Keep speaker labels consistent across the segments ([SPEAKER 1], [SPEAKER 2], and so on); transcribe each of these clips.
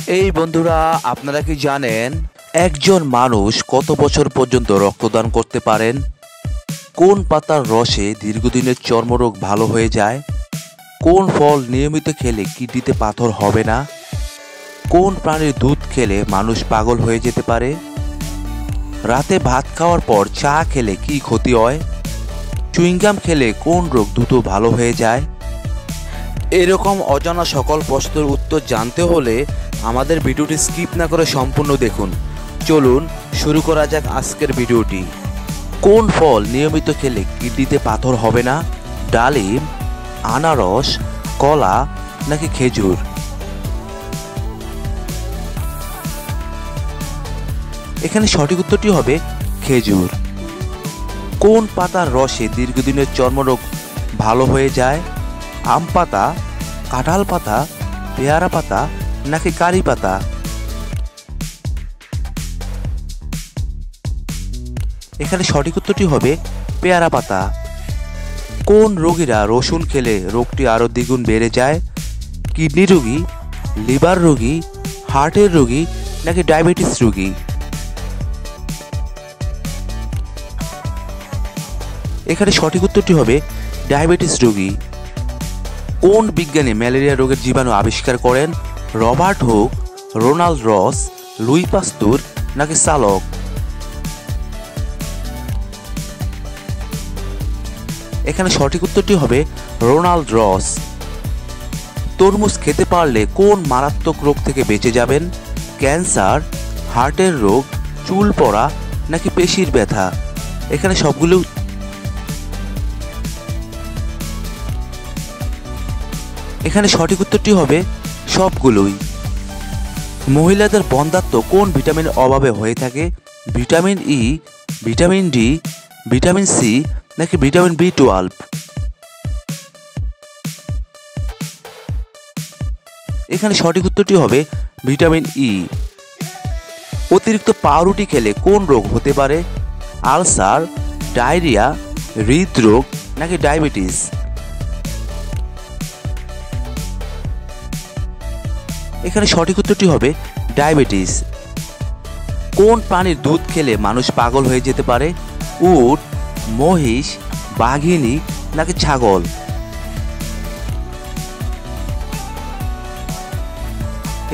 [SPEAKER 1] এই বন্ধুরা, আপনারা কি জানেন একজন মানুষ কত বছর পর্যন্ত রক্তদান করতে পারেন? কোন পাতার রসে দীর্ঘদিনের চর্মরোগ ভালো হয়ে যায়? কোন ফল নিয়মিত খেলে কিডনিতে পাথর হবে না? কোন প্রাণীর দুধ খেলে মানুষ পাগল হয়ে যেতে পারে? রাতে ভাত খাওয়ার পর চা খেলে কি ক্ষতি হয়? চুইংগাম খেলে কোন রোগ দ্রুত ভালো হয়ে যায়? এরকম অজানা সকল প্রশ্নের উত্তর জানতে হলে আমাদের ভিডিওটি স্কিপ না করে সম্পূর্ণ দেখুন। চলুন শুরু করা যাক আজকের ভিডিওটি। কোন ফল নিয়মিত খেলে কিডনিতে পাথর হবে না? ডালিম, আনারস, কলা নাকি খেজুর? এখানে সঠিক উত্তরটি হবে খেজুর। কোন পাতার রসে দীর্ঘদিনের চর্মরোগ ভালো হয়ে যায়? আম পাতা, কাঁঠাল পাতা, পেয়ারা পাতা নাকি কারি পাতা? এখানে সঠিক উত্তরটি হবে পেয়ারা পাতা। কোন রোগীরা রসুন খেলে রোগটি আরো দ্বিগুণ বেড়ে যায়? কিডনি রোগী, লিভার রোগী, হার্টের রোগী নাকি ডায়াবেটিস রোগী? এখানে সঠিক উত্তরটি হবে ডায়াবেটিস রোগী। কোন বিজ্ঞানী ম্যালেরিয়া রোগের জীবাণু আবিষ্কার করেন? রবার্ট হুক, রোনাল্ড রস, লুই পাস্তুর নাকি চালক? এখানে সঠিক উত্তরটি হবে রোনাল্ড রস। তরমুজ খেতে পারলে কোন মারাত্মক রোগ থেকে বেঁচে যাবেন? ক্যান্সার, হার্টের রোগ, চুল পড়া নাকি পেশির ব্যথা? এখানে সঠিক উত্তরটি হবে সবগুলোই। মহিলাদের বন্ধ্যাত্ব কোন ভিটামিনের অভাবে হয়ে থাকে? Vitamin E, vitamin D, vitamin C নাকি ভিটামিন বি12? এখানে সঠিক উত্তরটি হবে ভিটামিন ই। অতিরিক্ত পাউরুটি খেলে কোন রোগ হতে পারে? আলসার, ডায়রিয়া, হৃদরোগ নাকি ডায়াবেটিস? এখানে সঠিক উত্তরটি হবে ডায়াবেটিস। কোন প্রাণীর দুধ খেলে মানুষ পাগল হয়ে যেতে পারে? উট, মহিষ, বাঘিনী নাকি ছাগল?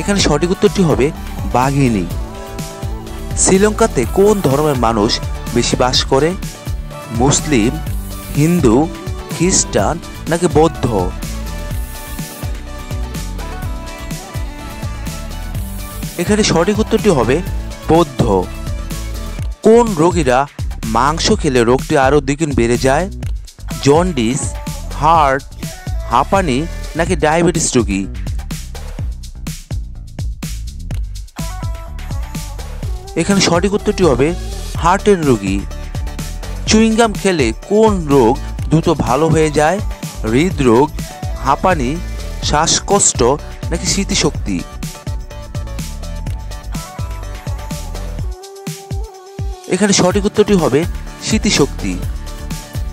[SPEAKER 1] এখানে সঠিক উত্তরটি হবে বাঘিনী। শ্রীলঙ্কাতে কোন ধর্মের মানুষ বেশি বাস করে? মুসলিম, হিন্দু, খ্রিস্টান নাকি বৌদ্ধ? এখানে সঠিক উত্তরটি হবে বৌদ্ধ। কোন রোগীরা মাংস খেলে রোগটি আরো দ্বিগুণ বেড়ে যায়? জন্ডিস, হার্ট, হাঁপানি নাকি ডায়াবেটিস রোগী? এখানে সঠিক উত্তরটি হবে হার্টের রোগী। চুইংগাম খেলে কোন রোগ দ্রুত ভালো হয়ে যায়? হৃদরোগ, হাঁপানি, শ্বাসকষ্ট নাকি স্মৃতিশক্তি? এখানে সঠিক উত্তরটি হবে স্মৃতিশক্তি।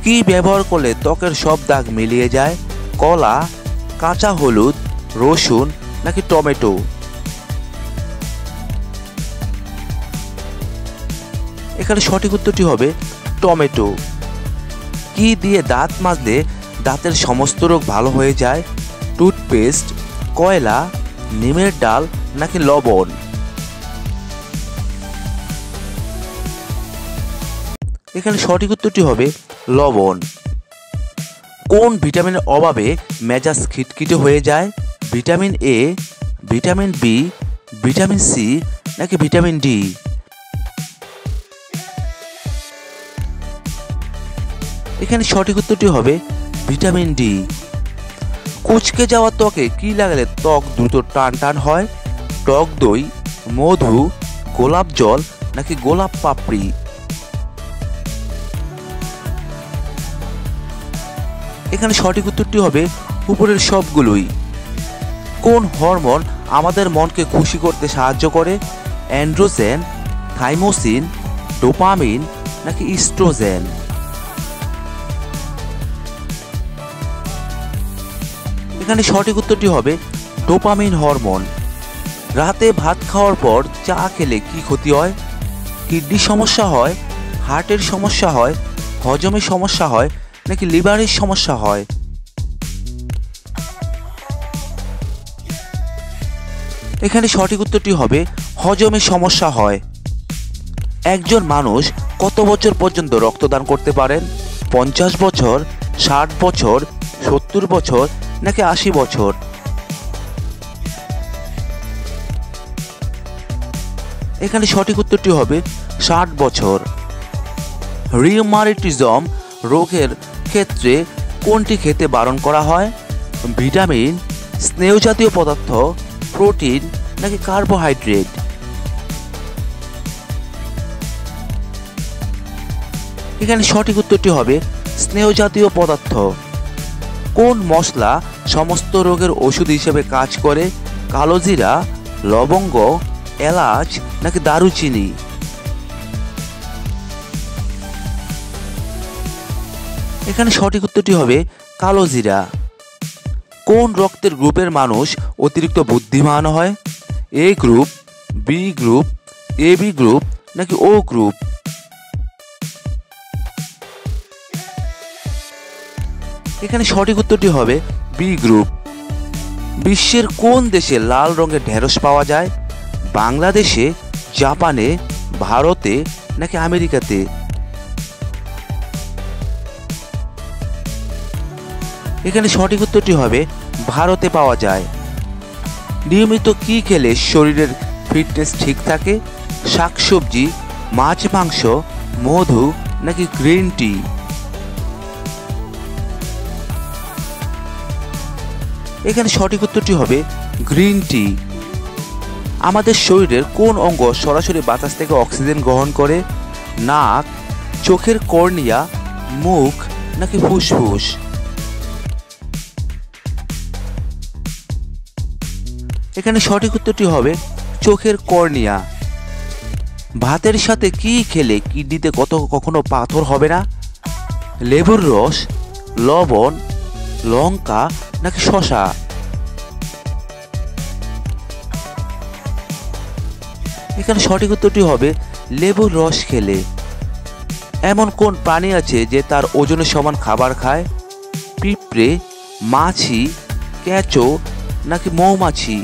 [SPEAKER 1] কি ব্যবহার করলে ত্বকের সব দাগ মিলিয়ে যায়? কলা, কাঁচা হলুদ, রসুন নাকি টমেটো? এখানে সঠিক উত্তরটি হবে টমেটো। কি দিয়ে দাঁত মাজলে দাঁতের সমস্ত রোগ ভালো হয়ে যায়? টুথপেস্ট, কয়লা, নিমের ডাল নাকি লবণ? এখানে সঠিক উত্তরটি হবে লবণ। কোন ভিটামিনের অভাবে মেজাজ খিটখিটে হয়ে যায়? Vitamin A, vitamin B, vitamin C নাকি ভিটামিন ডি? এখানে সঠিক উত্তরটি হবে ভিটামিন ডি। কুঁচকে যাওয়া ত্বকে কি লাগালে ত্বক দ্রুত টান টান হয়? টক দই, মধু, গোলাপ জল নাকি গোলাপ পাপড়ি? এখানে সঠিক উত্তরটি হবে উপরের সবগুলোই। কোন হরমোন আমাদের মনকে খুশি করতে সাহায্য করে? অ্যান্ড্রোজেন, থাইমোসিন, ডোপামিন নাকি ইস্ট্রোজেন? এখানে সঠিক উত্তরটি হবে ডোপামিন হরমোন। রাতে ভাত খাওয়ার পর চা খেলে কি ক্ষতি হয়? কিডনির সমস্যা হয়, হার্টের সমস্যা হয়, হজমের সমস্যা হয় নাকি লিভারের সমস্যা হয়? এখানে সঠিক উত্তরটি হবে হজমের সমস্যা হয়। একজন মানুষ কত বছর পর্যন্ত রক্তদান করতে পারেন? 50 বছর, 60 বছর, 70 বছর নাকি 80 বছর? এখানে সঠিক উত্তরটি হবে 60 বছর। রিউমাটিজম রোগের ক্ষেত্রে কোনটি খেতে বারণ করা হয়? ভিটামিন, স্নেহ জাতীয় পদার্থ, প্রোটিন নাকি কার্বোহাইড্রেট? এখানে সঠিক উত্তরটি হবে স্নেহ জাতীয় পদার্থ। কোন মশলা সমস্ত রোগের ওষুধ হিসেবে কাজ করে? কালোজিরা, লবঙ্গ, এলাচ নাকি দারুচিনি? এখানে সঠিক উত্তরটি হবে কালোজিরা। কোন রক্তের গ্রুপের মানুষ অতিরিক্ত বুদ্ধিমান হয়? A group, B group, AB group নাকি ও গ্রুপ? এখানে সঠিক উত্তরটি হবে বি গ্রুপ। বিশ্বের কোন দেশে লাল রঙের ঢেঁড়স পাওয়া যায়? বাংলাদেশে, জাপানে, ভারতে নাকি আমেরিকাতে? এখানে সঠিক উত্তরটি হবে ভারতে পাওয়া যায়। নিয়মিত কি খেলে শরীরের ফিটনেস ঠিক থাকে? শাকসবজি, মাছ মাংস, মধু নাকি গ্রিন টি? এখানে সঠিক উত্তরটি হবে গ্রিন টি। আমাদের শরীরের কোন অঙ্গ সরাসরি বাতাস থেকে অক্সিজেন গ্রহণ করে? নাক, চোখের কর্নিয়া, মুখ নাকি ফুসফুস? এখানে সঠিক উত্তরটি হবে চোখের কর্নিয়া। ভাতের সাথে কি খেলে কিডনিতে কখনো পাথর হবে না? লেবুর রস, লবণ, লঙ্কা নাকি শসা? এখানে সঠিক উত্তরটি হবে লেবুর রস খেলে। এমন কোন প্রাণী আছে যে তার ওজনের সমান খাবার খায়? পিঁপড়ে, মাছি, কেঁচো নাকি মৌমাছি?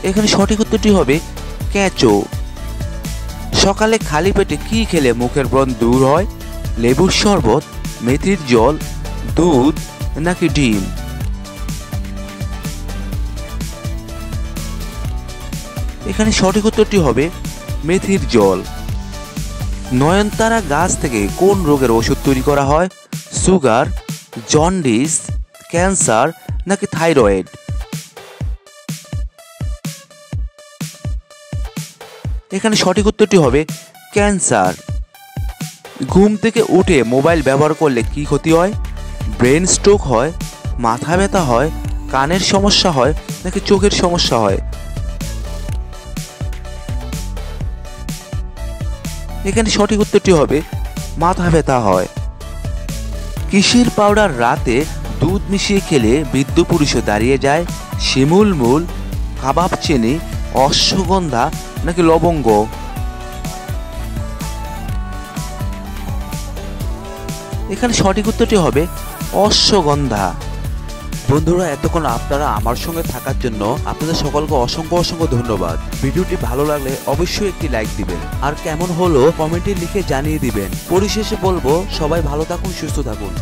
[SPEAKER 1] এখানে সঠিক উত্তরটি হবে কেঁচো। সকালে খালি পেটে কি খেলে মুখের ব্রণ দূর হয়? লেবুর শরবত, মেথির জল, দুধ নাকি ডিম? এখানে সঠিক উত্তরটি হবে মেথির জল। নয়নতারা গাছ থেকে কোন রোগের ওষুধ তৈরি করা হয়? সুগার, জন্ডিস, ক্যান্সার নাকি থাইরয়েড? এখানে সঠিক উত্তরটি হবে ক্যান্সার। ঘুম থেকে উঠে মোবাইল ব্যবহার করলে কি ক্ষতি হয়? ব্রেন স্ট্রোক হয়, মাথা ব্যথা হয়, কানের সমস্যা হয় নাকি চোখের সমস্যা হয়? এখানে সঠিক উত্তরটি হবে মাথা ব্যথা হয়। কিসের পাউডার রাতে দুধ মিশিয়ে খেলে বৃদ্ধ পুরুষও দাঁড়িয়ে যায়? শিমুল মূল, কাবাব চিনি, অশ্বগন্ধা নাকি লবঙ্গ? এখানে সঠিক উত্তরটি হবে অশ্বগন্ধা। বন্ধুরা, এতক্ষণ আপনারা আমার সঙ্গে থাকার জন্য আপনাদের সকলকে অসংখ্য অসংখ্য ধন্যবাদ। ভিডিওটি ভালো লাগলে অবশ্যই একটি লাইক দিবেন, আর কেমন হলো কমেন্টে লিখে জানিয়ে দিবেন। পরিশেষে বলবো, সবাই ভালো থাকুন, সুস্থ থাকুন।